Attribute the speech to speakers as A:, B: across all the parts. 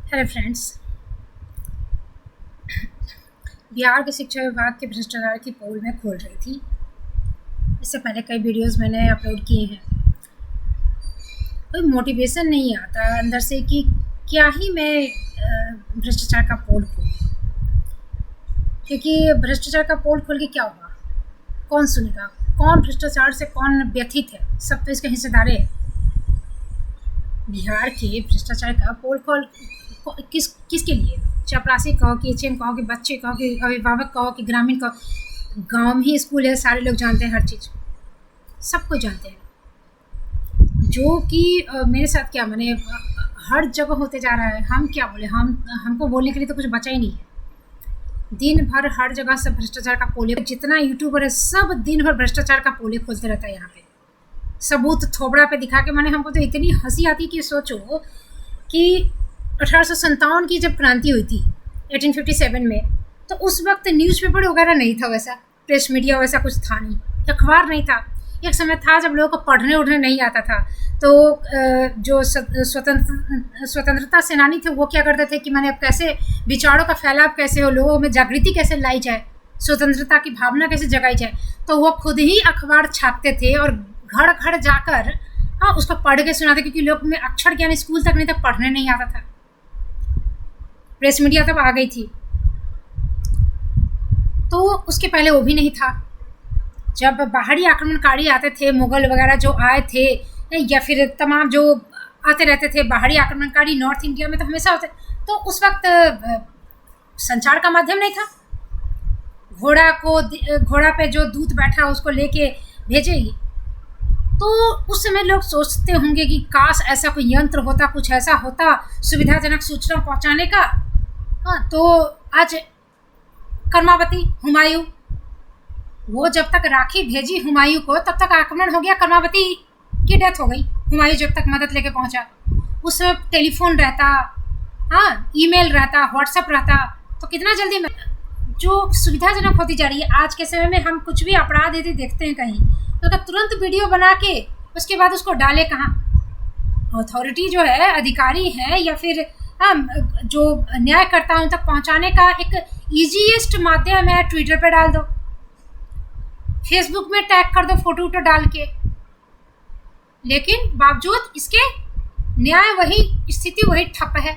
A: Hello friends. Bihar के शिक्षा विभाग के भ्रष्टाचार की पोल मैं खोल रही थी। इससे पहले कई वीडियोस मैंने अपलोड किए हैं। कोई मोटिवेशन नहीं आता अंदर से कि क्या ही मैं भ्रष्टाचार का पोल खोलूँ, क्योंकि भ्रष्टाचार का पोल खोल के क्या होगा, कौन सुनेगा, कौन भ्रष्टाचार से कौन व्यथित है, सब तो इसके हिस्सेदार है। बिहार के भ्रष्टाचार का पोल खोल किसके लिए? चपरासी कहो कि एचएम कहो कि बच्चे कहो कि अभिभावक कहो कि ग्रामीण कहो, गांव में ही स्कूल है, सारे लोग जानते हैं, हर चीज़ सब कुछ जानते हैं। जो कि मेरे साथ क्या मैंने हर जगह होते जा रहा है। हम क्या बोले, हमको बोलने के लिए तो कुछ बचा ही नहीं है। दिन भर हर जगह सब भ्रष्टाचार का पोले, जितना यूट्यूबर है सब दिन भर भ्रष्टाचार का पोले खोलते रहता है। यहाँ पे सबूत थोबड़ा पे दिखा के, मैंने हमको तो इतनी हंसी आती कि सोचो कि 1857 की जब क्रांति हुई थी 1857 में, तो उस वक्त न्यूज़पेपर वगैरह नहीं था, वैसा प्रेस मीडिया वैसा कुछ था नहीं, अखबार नहीं था। एक समय था जब लोगों को पढ़ने उढ़ने नहीं आता था, तो जो स्वतंत्रता सेनानी थे वो क्या करते थे कि मैंने कैसे विचारों का फैलाव कैसे हो, लोगों में जागृति कैसे लाई जाए, स्वतंत्रता की भावना कैसे जगाई जाए, तो वो खुद ही अखबार छापते थे और घर घर जाकर उसको पढ़ के सुनाते, क्योंकि लोग में अक्षर ज्ञान स्कूल तक नहीं था, पढ़ने नहीं आता था। प्रेस मीडिया तब आ गई थी, तो उसके पहले वो भी नहीं था। जब बाहरी आक्रमणकारी आते थे, मुगल वगैरह जो आए थे, या फिर तमाम जो आते रहते थे बाहरी आक्रमणकारी नॉर्थ इंडिया में, तो हमेशा होते, तो उस वक्त संचार का माध्यम नहीं था। घोड़ा पे जो दूत बैठा उसको लेके भेजेगी, तो उस समय लोग सोचते होंगे कि काश ऐसा कोई यंत्र होता, कुछ ऐसा होता सुविधाजनक सूचना पहुंचाने का। तो आज कर्मावती, हुमायूं, वो जब तक राखी भेजी हुमायूं को, तब तक आक्रमण हो गया, कर्मावती की डेथ हो गई। हुमायूं जब तक मदद लेके पहुंचा, उस समय टेलीफोन रहता, ईमेल रहता, व्हाट्सएप रहता, तो कितना जल्दी जो सुविधाजनक होती जा रही है। आज के समय में हम कुछ भी अपराध यदि देखते हैं कहीं, तो तुरंत वीडियो बना के उसके बाद उसको डाले कहाँ? अथॉरिटी जो है, अधिकारी है, या फिर जो न्यायकर्ता उन तक पहुंचाने का एक ईजीएस्ट माध्यम है, ट्विटर पे डाल दो, फेसबुक में टैग कर दो फोटो वोटो डाल के। लेकिन बावजूद इसके न्याय वही, स्थिति वही ठप है।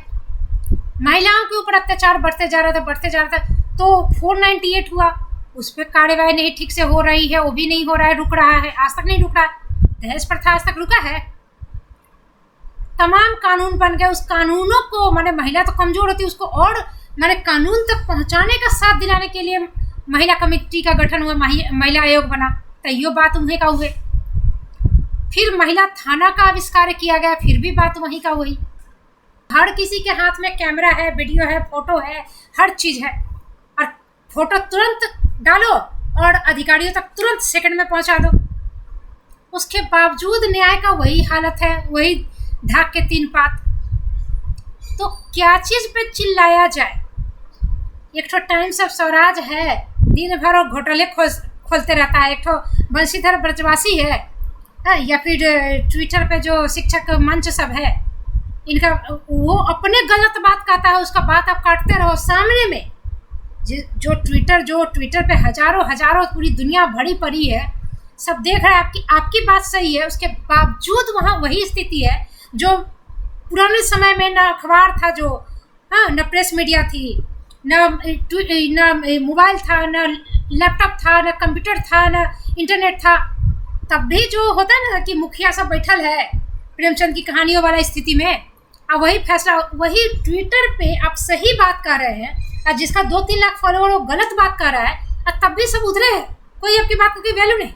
A: महिलाओं के ऊपर अत्याचार बढ़ते जा रहा था, तो 498 हुआ, उस पर कार्यवाही नहीं ठीक से हो रही है, वो भी नहीं हो रहा है, रुक रहा है, आज तक नहीं रुक रहा है। दहेज प्रथा आज तक रुका है? तमाम कानून बन गए, उस कानूनों को माने महिला तो कमजोर होती है, उसको और माने कानून तक पहुंचाने का साथ दिलाने के लिए महिला कमेटी का गठन हुआ, महिला आयोग बना, तो यो बात उन्हें का हुए। फिर महिला थाना का आविष्कार किया गया, फिर भी बात वहीं का हुई। हर किसी के हाथ में कैमरा है, वीडियो है, फोटो है, हर चीज है, और फोटो तुरंत डालो और अधिकारियों तक तुरंत सेकंड में पहुंचा दो। उसके बावजूद न्याय का वही हालत है, वही ढाक के तीन पात। तो क्या चीज पे चिल्लाया जाए? एक ठो टाइम्स ऑफ स्वराज है, दिन भर वो घोटाले खोलते रहता है, एक ठो बंशीधर ब्रजवासी है, या फिर ट्विटर पे जो शिक्षक मंच सब है, इनका वो अपने गलत बात कहता है, उसका बात आप काटते रहो सामने में। जो ट्विटर पे हजारों पूरी दुनिया भरी पड़ी है, सब देख रहा है आपकी बात सही है, उसके बावजूद वहाँ वही स्थिति है जो पुराने समय में न अखबार था, जो न प्रेस मीडिया थी, न मोबाइल था, न लैपटॉप था, न कंप्यूटर था, न इंटरनेट था। तब भी जो होता है ना कि मुखिया सब बैठल है प्रेमचंद की कहानियों वाला स्थिति में, अब वही फैसला, वही ट्विटर पे आप सही बात कर रहे हैं, और जिसका 2-3 लाख फॉलोअर वो गलत बात कर रहा है, और तब भी सब उधरे हैं, कोई आपकी बात को कोई वैल्यू नहीं।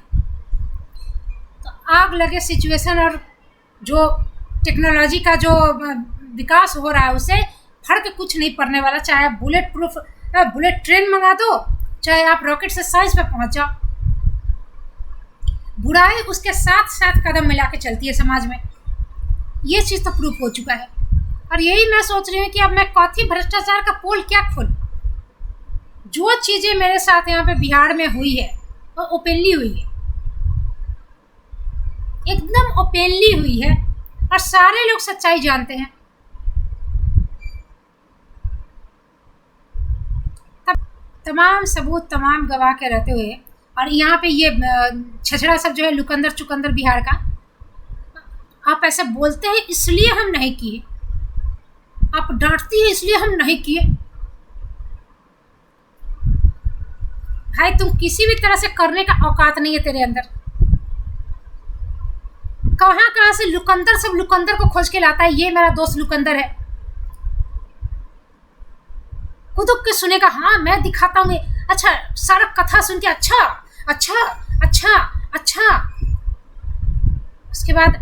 A: तो आग लगे सिचुएशन, और जो टेक्नोलॉजी का जो विकास हो रहा है उससे फर्क कुछ नहीं पड़ने वाला। चाहे आप बुलेट ट्रेन मंगा दो, चाहे आप रॉकेट से साइंस पे पहुंच जाओ, बुराई उसके साथ साथ कदम मिला के चलती है समाज में। ये चीज़ तो प्रूफ हो चुका है, और यही मैं सोच रही हूँ कि अब मैं कौथी भ्रष्टाचार का पोल क्या खोलूं। जो चीज़ें मेरे साथ यहाँ पे बिहार में हुई है वो ओपनली हुई है, एकदम ओपनली हुई है, और सारे लोग सच्चाई जानते हैं। तमाम सबूत तमाम गवाह के रहते हुए, और यहाँ पे ये छछड़ा सब जो है लुकंदर चुकंदर बिहार का, आप ऐसे बोलते हैं इसलिए हम नहीं किए, आप डांटती है इसलिए हम नहीं किए। भाई तुम किसी भी तरह से करने का औकात नहीं है तेरे अंदर। कहाँ कहाँ से लुकंदर सब लुकंदर को खोज के लाता है, ये मेरा दोस्त लुकंदर है, कुतुब के सुनेगा, हाँ मैं दिखाता हूँ। अच्छा सारा कथा सुन के अच्छा अच्छा अच्छा अच्छा, उसके बाद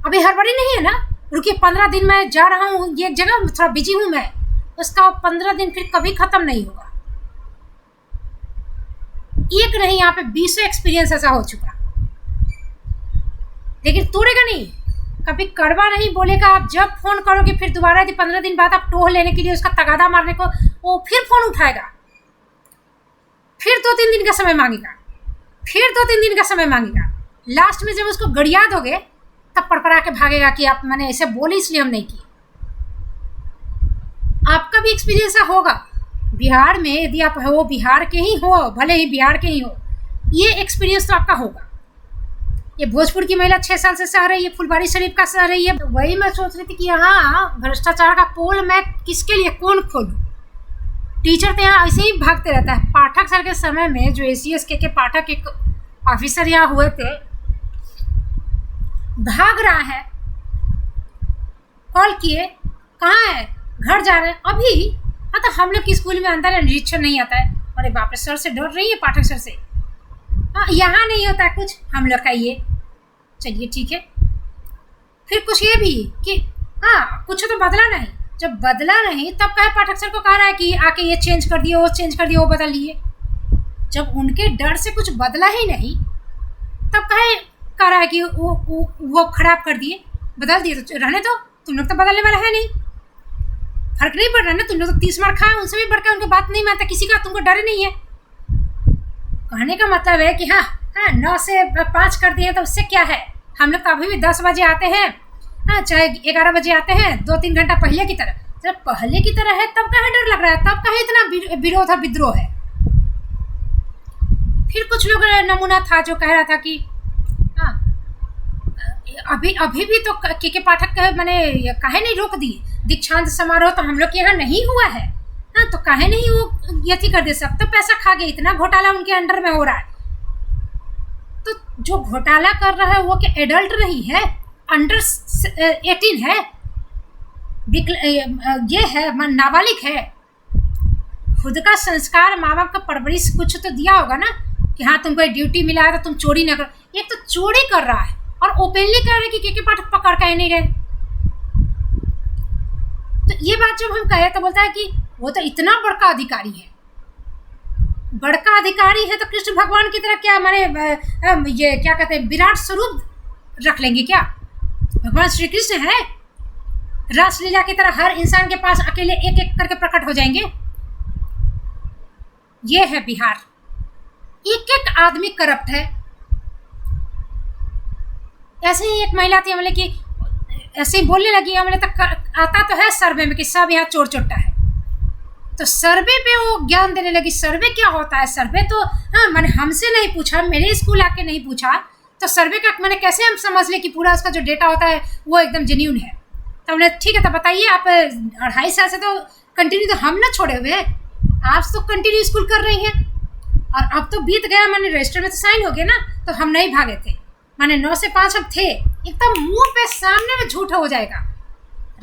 A: अभी हड़बड़ी नहीं है ना, रुकिए 15 दिन मैं जा रहा हूँ ये एक जगह, थोड़ा बिजी हूँ मैं, उसका 15 दिन फिर कभी खत्म नहीं होगा। एक नहीं यहाँ पे 20 एक्सपीरियंस ऐसा हो चुका, लेकिन तोड़ेगा नहीं, कभी कड़वा नहीं बोलेगा। आप जब फोन करोगे फिर दोबारा यदि 15 दिन बाद आप टोह लेने के लिए उसका तगादा मारने को, वो फिर फोन उठाएगा, फिर 2-3 दिन का समय मांगेगा, फिर 2-3 दिन का समय मांगेगा। लास्ट में जब उसको गड़िया दोगे तब पड़पड़ा के भागेगा कि आप मैंने ऐसे बोले इसलिए हम नहीं किए। आपका भी एक्सपीरियंस होगा बिहार में, यदि आप हो बिहार के ही हो, भले ही बिहार के ही हो, ये एक्सपीरियंस तो आपका होगा। ये भोजपुर की महिला 6 साल से सह रही है, फुलवारीशरीफ का सह रही है। तो वही मैं सोच रही थी कि यहाँ भ्रष्टाचार का पोल मैं किसके लिए कौन खोलूँ। टीचर तो यहाँ ऐसे ही भागते रहता है। पाठक सर के समय में जो ACS के पाठक एक ऑफिसर यहाँ हुए थे, भाग रहा है, कॉल किए, कहाँ है, घर जा रहे हैं अभी। हाँ तो हम लोग की स्कूल में अंदर निरीक्षण नहीं आता है। अरे बाप रे, सर से डर रही है, पाठक सर से। हाँ यहाँ नहीं होता है कुछ हम लोग का ये, चलिए ठीक है। फिर कुछ ये भी कि हाँ कुछ तो बदला नहीं, जब बदला नहीं तब कहे पाठक सर को कह रहा है कि आके ये चेंज कर दिए, वो चेंज कर दिए, वो बदल लिए। जब उनके डर से कुछ बदला ही नहीं तब कह रहा है कि वो खराब कर दिए, बदल दिए, तो रहने दो, तुम लोग तो बदलने वाला है नहीं, फर्क नहीं पड़ रहा ना। तुम लोग तो 30 मार खाए, उनसे भी बढ़कर उनकी बात नहीं मानता किसी का, तुमको डर नहीं है। कहने का मतलब है कि हाँ 9 से 5 कर दिए तो उससे क्या है, हम लोग तो अभी भी 10 बजे आते हैं, हाँ चाहे 11 बजे आते हैं, 2-3 घंटा पहले की तरह। जब पहले की तरह है तब कहे डर लग रहा है, तब कहे इतना विरोध और विद्रोह है। फिर कुछ लोग नमूना था जो कह रहा था कि हाँ अभी भी तो के पाठक मैंने काहे नहीं रोक दिए, दीक्षांत समारोह तो हम लोग के यहाँ नहीं हुआ है, हाँ तो काहे नहीं वो यथी कर दे, सब तो पैसा खा गए, इतना घोटाला उनके अंडर में हो रहा है। तो जो घोटाला कर रहा है वो क्या एडल्ट नहीं है, अंडर 18 है, ये है नाबालिग है। खुद का संस्कार, माँ बाप का परवरिश कुछ तो दिया होगा ना कि हाँ तुमको ड्यूटी मिला है तो तुम चोरी ना करो। एक तो चोरी कर रहा है और ओपनली कह रहे कि के पाठक पकड़ के नहीं रहे। तो ये बात जब हम कहे तो बोलता है कि वो तो इतना बड़का अधिकारी है, बड़का अधिकारी है तो कृष्ण भगवान की तरह क्या माने ये क्या कहते हैं विराट स्वरूप रख लेंगे क्या? भगवान श्री कृष्ण है, रासलीला की तरह हर इंसान के पास अकेले एक एक करके प्रकट हो जाएंगे। ये है बिहार, एक एक आदमी करप्ट है। ऐसे ही एक महिला थी, हमने कि ऐसे ही बोलने लगी, हमने तक आता तो है सर्वे में कि सब यहाँ चोर चोट्टा है, तो सर्वे पे वो ज्ञान देने लगी। सर्वे क्या होता है? सर्वे तो हाँ मैंने हमसे नहीं पूछा, मेरे स्कूल आके नहीं पूछा, तो सर्वे का मैंने कैसे हम समझ ले कि पूरा उसका जो डेटा होता है वो एकदम जेन्यून है। तो हमने ठीक है तो बताइए, आप 2.5 साल से तो कंटिन्यू तो हम ना छोड़े हुए, आप तो कंटिन्यू स्कूल कर रही हैं, और अब तो बीत गया, मैंने रजिस्टर में तो साइन हो गए ना, तो हम नहीं भागे थे, मैंने 9 से 5 हम थे। एकदम मुंह पे सामने में झूठा हो जाएगा।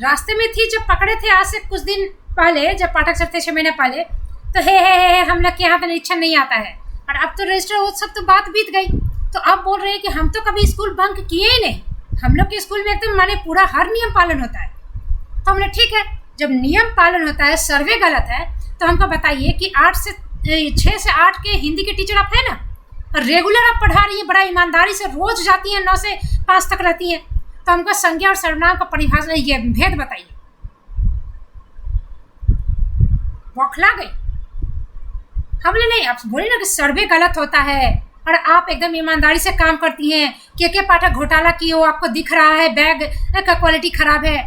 A: रास्ते में थी जब पकड़े थे आज से कुछ दिन पहले, जब पाठक सर थे 6 महीने पहले, तो हे हम लोग के यहाँ तो निरीक्षण नहीं आता है, और अब तो रजिस्टर वो सब तो बात बीत गई। तो अब बोल रहे हैं कि हम तो कभी स्कूल बंक किए ही नहीं, हम लोग के स्कूल में एकदम माने पूरा हर नियम पालन होता है। तो हमने ठीक है, जब नियम पालन होता है, सर्वे गलत है, तो हमको बताइए कि 6 से 8 के हिंदी के टीचर आप है ना, और रेगुलर आप पढ़ा रही है, बड़ा ईमानदारी से रोज जाती हैं, 9 से 5 तक रहती हैं, तो हमको संज्ञा और सर्वनाम का परिभाषा ये भेद बताइए। बौखला गई। हमने नहीं, आप बोले ना कि सर्वे गलत होता है और आप एकदम ईमानदारी से काम करती हैं, के पाठक घोटाला किए हो, आपको दिख रहा है बैग का क्वालिटी खराब है,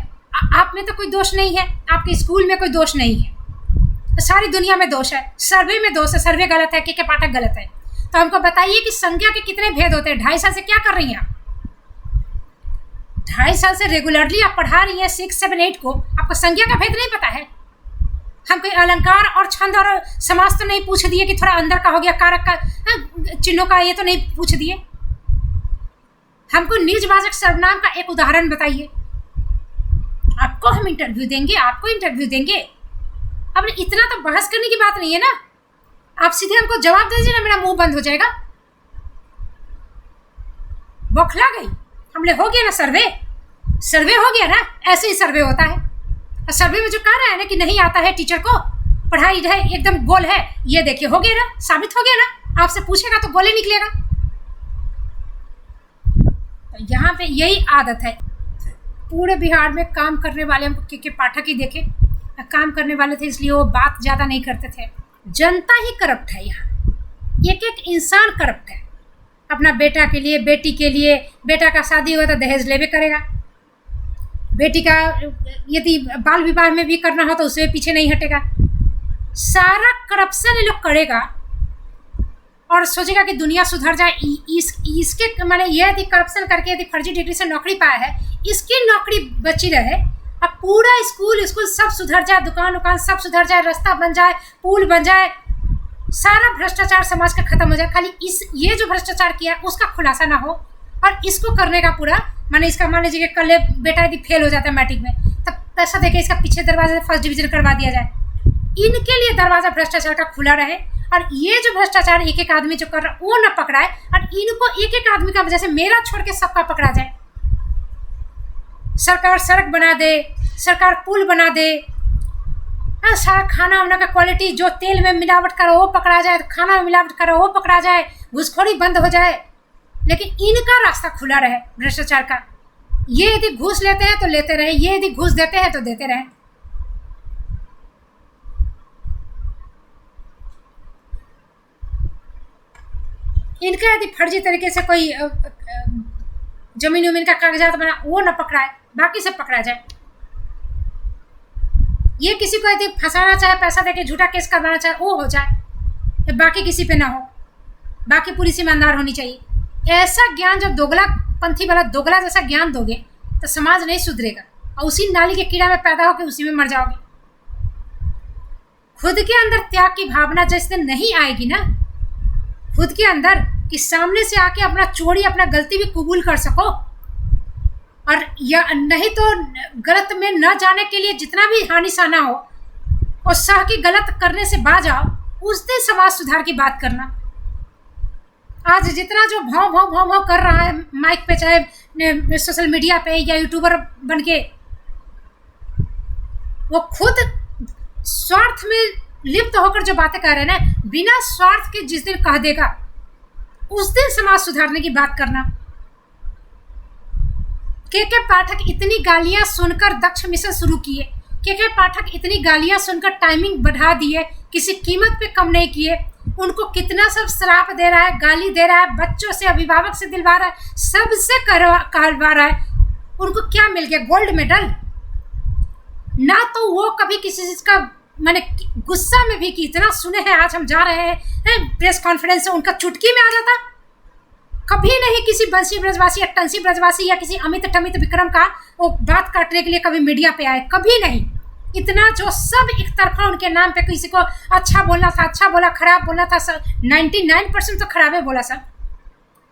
A: आप में तो कोई दोष नहीं है, आपके स्कूल में कोई दोष नहीं है, सारी दुनिया में दोष है, सर्वे में दोष है, सर्वे गलत है, के पाठक गलत है। तो हमको बताइए कि संज्ञा के कितने भेद होते हैं? 2.5 साल से क्या कर रही हैं आप? 2.5 साल से रेगुलरली आप पढ़ा रही हैं 6, 7, 8 को, आपको संज्ञा का भेद नहीं पता है? हम कोई अलंकार और छंद और समास तो नहीं पूछ दिए कि थोड़ा अंदर का हो गया, कारक का, चिन्हों का, ये तो नहीं पूछ दिए। हमको निजवाचक सर्वनाम का एक उदाहरण बताइए। आपको हम इंटरव्यू देंगे, आपको इंटरव्यू देंगे। अब इतना तो बहस करने की बात नहीं है ना, आप सीधे हमको जवाब दे दीजिए ना, मेरा मुंह बंद हो जाएगा। बौखला गई, हमने हो गया ना सर्वे, सर्वे हो गया ना, ऐसे ही सर्वे होता है। सर्वे में जो कह रहा है ना कि नहीं आता है टीचर को, पढ़ाई है एकदम गोल है, ये देखिए हो गया ना, साबित हो गया ना, आपसे पूछेगा तो गोले निकलेगा। तो यहाँ पे यही आदत है। पूरे बिहार में काम करने वाले, हम के पाठक ही देखे, काम करने वाले थे इसलिए वो बात ज़्यादा नहीं करते थे। जनता ही करप्ट है यहाँ, एक एक इंसान करप्ट है। अपना बेटा के लिए, बेटी के लिए, बेटा का शादी हुआ तो दहेज लेवे करेगा, बेटी का यदि बाल विवाह में भी करना हो तो उससे पीछे नहीं हटेगा। सारा करप्शन ये लोग करेगा और सोचेगा कि दुनिया सुधर जाए। इसके माने ये यदि करप्शन करके यदि फर्जी डिग्री से नौकरी पाया है, इसकी नौकरी बची रहे, अब पूरा स्कूल सब सुधर जाए, दुकान सब सुधर जाए, रास्ता बन जाए, पुल बन जाए, सारा भ्रष्टाचार समाज का खत्म हो जाए, खाली ये जो भ्रष्टाचार किया उसका खुलासा ना हो और इसको करने का पूरा माने इसका मान लीजिए कि कल बेटा यदि फेल हो जाता है मैट्रिक में, तब पैसा देके इसका पीछे दरवाजे से फर्स्ट डिवीजन करवा दिया जाए। इनके लिए दरवाज़ा भ्रष्टाचार का खुला रहे और ये जो भ्रष्टाचार एक एक आदमी जो कर रहा है वो ना पकड़ाए और इनको एक एक आदमी का वजह से मेरा छोड़ के सबका पकड़ा जाए। सरकार सड़क बना दे, सरकार पुल बना दे, सारा खाना वाना का क्वालिटी जो तेल में मिलावट करो वो पकड़ा जाए, खाना में मिलावट करो वो पकड़ा जाए, घूसखोरी बंद हो जाए, लेकिन इनका रास्ता खुला रहे भ्रष्टाचार का। ये यदि घूस लेते हैं तो लेते रहे, ये यदि घूस देते हैं तो देते रहे। इनका यदि फर्जी तरीके से कोई जमीन उमीन का कागजात बना वो न पकड़ाए, बाकी सब पकड़ा जाए। ये किसी को यदि फंसाना चाहे, पैसा देके झूठा केस करवाना चाहे वो हो जाए, बाकी किसी पे ना हो, बाकी पुलिस ईमानदार होनी चाहिए। ऐसा ज्ञान जब दोगला पंथी वाला दोगला जैसा ज्ञान दोगे तो समाज नहीं सुधरेगा और उसी नाली के कीड़ा में पैदा होकर उसी में मर जाओगे। खुद के अंदर त्याग की भावना जिस दिन नहीं आएगी ना, खुद के अंदर कि सामने से आके अपना चोरी, अपना गलती भी कबूल कर सको, और या नहीं तो गलत में न जाने के लिए जितना भी हानि सहना हो और सह की गलत करने से बाज आओ, उस दिन समाज सुधार की बात करना। आज जितना जो भाव भाव भाव भाव कर रहा है माइक पे, चाहे सोशल मीडिया पे या यूट्यूबर बन के, वो खुद स्वार्थ में लिप्त होकर जो बातें कह रहे हैं ना, बिना स्वार्थ के जिस दिन कह देगा उस दिन समाज सुधारने की बात करना। के पाठक इतनी गालियां सुनकर दक्ष मिशन शुरू किए, के पाठक इतनी गालियां सुनकर टाइमिंग बढ़ा दिए, किसी कीमत पे कम नहीं किए। उनको कितना सब श्राप दे रहा है, गाली दे रहा है, बच्चों से, अभिभावक से दिलवा रहा है, सबसे कहलवा रहा है। उनको क्या मिल गया? गोल्ड मेडल ना। तो वो कभी किसी चीज़ का मैंने गुस्सा में भी कि इतना सुने हैं, आज हम जा रहे हैं प्रेस कॉन्फ्रेंस से, उनका चुटकी में आ जाता। कभी नहीं किसी बंसी ब्रजवासी या टंसी ब्रजवासी या किसी अमित टमित विक्रम का वो बात काटने के लिए कभी मीडिया पे आए, कभी नहीं। इतना जो सब एक तरफा उनके नाम पे, किसी को अच्छा बोलना था अच्छा बोला, खराब बोलना था, 99% तो खराबे बोला सब,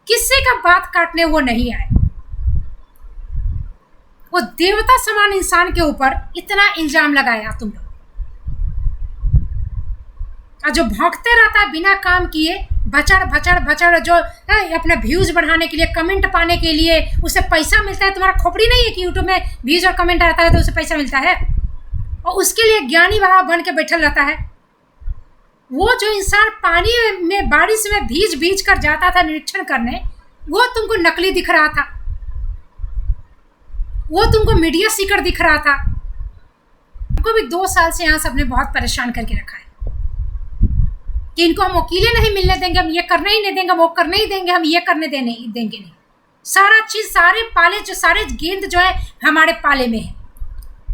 A: किसी का बात काटने वो नहीं आए। वो देवता समान इंसान के ऊपर इतना इल्जाम लगाया तुम लोग, और जो भौंकते रहता है बिना काम किए, भचड़ भचड़ भचड़, जो अपने व्यूज बढ़ाने के लिए, कमेंट पाने के लिए उसे पैसा मिलता है। तुम्हारा खोपड़ी नहीं है कि यूट्यूब में व्यूज और कमेंट आता है तो उसे पैसा मिलता है, और उसके लिए ज्ञानी बाबा बन के बैठल रहता है। वो जो इंसान पानी में बारिश में भीज भीज कर जाता था निरीक्षण करने, वो तुमको नकली दिख रहा था, वो तुमको मीडिया सीकर दिख रहा था। हमको भी 2 साल से यहाँ सबने बहुत परेशान करके रखा है कि इनको हम वकीलें नहीं मिलने देंगे, हम ये करने ही नहीं देंगे, वो करने ही देंगे, हम ये करने देंगे नहीं। सारा चीज़, सारे पाले जो, सारे गेंद जो है हमारे पाले में है।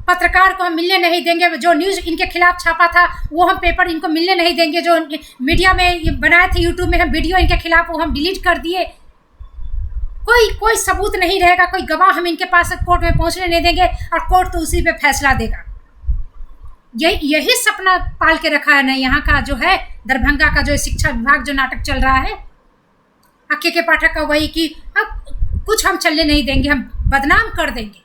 A: पत्रकार को हम मिलने नहीं देंगे, जो न्यूज़ इनके खिलाफ छापा था वो हम पेपर इनको मिलने नहीं देंगे, जो मीडिया में बनाए थे यूट्यूब में हम वीडियो इनके खिलाफ वो हम डिलीट कर दिए, कोई सबूत नहीं रहेगा, कोई गवाह हम इनके पास कोर्ट में पहुंचने नहीं देंगे और कोर्ट तो उसी पे फैसला देगा। यही सपना पाल के रखा है ना यहाँ का जो है दरभंगा का जो शिक्षा विभाग जो नाटक चल रहा है के पाठक का, वही कि अब कुछ हम चलने नहीं देंगे, हम बदनाम कर देंगे।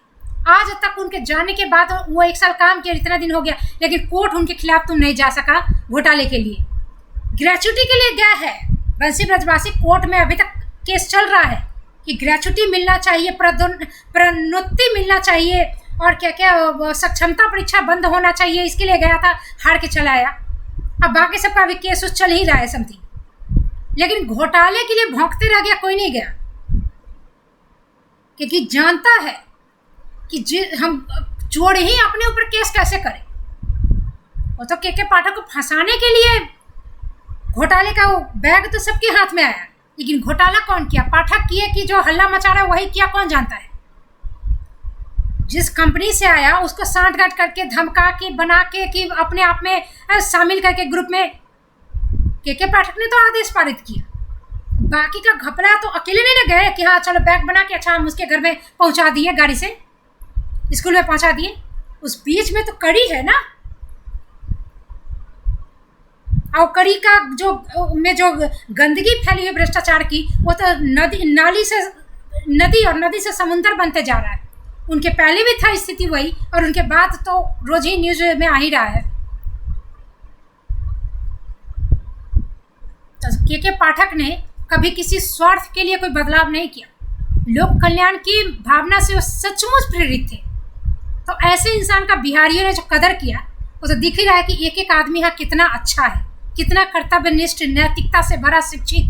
A: आज तक उनके जाने के बाद वो 1 साल काम किया, इतना दिन हो गया, लेकिन कोर्ट उनके खिलाफ तुम नहीं जा सका घोटाले के लिए, ग्रेच्युटी के लिए गया है बंसी ब्रजवासी। कोर्ट में अभी तक केस चल रहा है कि ग्रेच्युटी मिलना चाहिए, प्रोन्नति मिलना चाहिए और क्या क्या सक्षमता परीक्षा बंद होना चाहिए, इसके लिए गया था, हार के चला आया। अब बाकी सबका अभी केस उस चल ही रहा है समथिंग, लेकिन घोटाले के लिए भौंकते रह गया, कोई नहीं गया, क्योंकि जानता है कि हम जोड़ ही अपने ऊपर केस कैसे करें। वो तो के पाठक को फंसाने के लिए घोटाले का वो बैग तो सबके हाथ में आया, लेकिन घोटाला कौन किया? पाठक किए कि जो हल्ला मचा रहा है वही किया, कौन जानता है। जिस कंपनी से आया उसको सांठगांठ करके धमका के बना के कि अपने आप में शामिल करके ग्रुप में के पाठक ने तो आदेश पारित किया, बाकी का घपला तो अकेले नहीं ना गए कि हाँ चलो बैग बना के अच्छा हम उसके घर में पहुंचा दिए, गाड़ी से स्कूल में पहुंचा दिए। उस बीच में तो कड़ी है ना, और कड़ी का जो गंदगी फैली है भ्रष्टाचार की, वो तो नदी से समुंदर बनते जा रहा है। उनके पहले भी था स्थिति वही, और उनके बाद तो रोज ही न्यूज में आ ही रहा है। तो के पाठक ने कभी किसी स्वार्थ के लिए कोई बदलाव नहीं किया, लोक कल्याण की भावना से वो सचमुच प्रेरित थे। तो ऐसे इंसान का बिहारियों ने जो कदर किया वो तो दिख ही रहा है कि एक एक आदमी है कितना अच्छा है, कितना कर्तव्यनिष्ठ, नैतिकता से भरा, शिक्षित।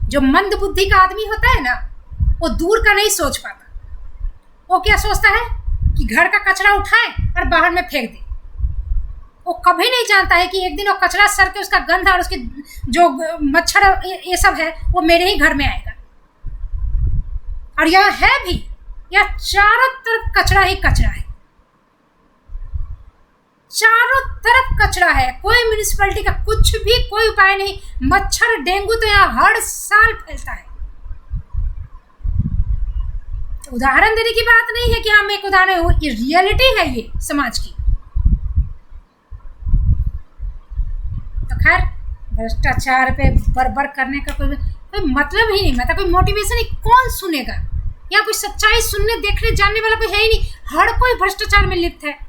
A: जो मंद बुद्धि का आदमी होता है ना, वो दूर का नहीं सोच पाता। वो क्या सोचता है कि घर का कचरा उठाए और बाहर में फेंक दे। वो कभी नहीं जानता है कि एक दिन वो कचरा सर के उसका गंध और उसके जो मच्छर ये सब है वो मेरे ही घर में आएगा। और यह है भी, यह चारों तरफ कचरा ही कचरा है, चारों तरफ कचरा है। कोई म्यूनिसिपैलिटी का कुछ भी कोई उपाय नहीं। मच्छर डेंगू तो यहाँ हर साल फैलता है। उदाहरण देने की बात नहीं है कि हम एक उदाहरण हो, ये रियलिटी है ये समाज की। तो खैर भ्रष्टाचार पे बर्बर करने का कोई मतलब ही नहीं, मतलब कोई मोटिवेशन नहीं। कौन सुनेगा? यहाँ कोई सच्चाई सुनने देखने जानने वाला कोई है ही नहीं। हर कोई भ्रष्टाचार में लिप्त है।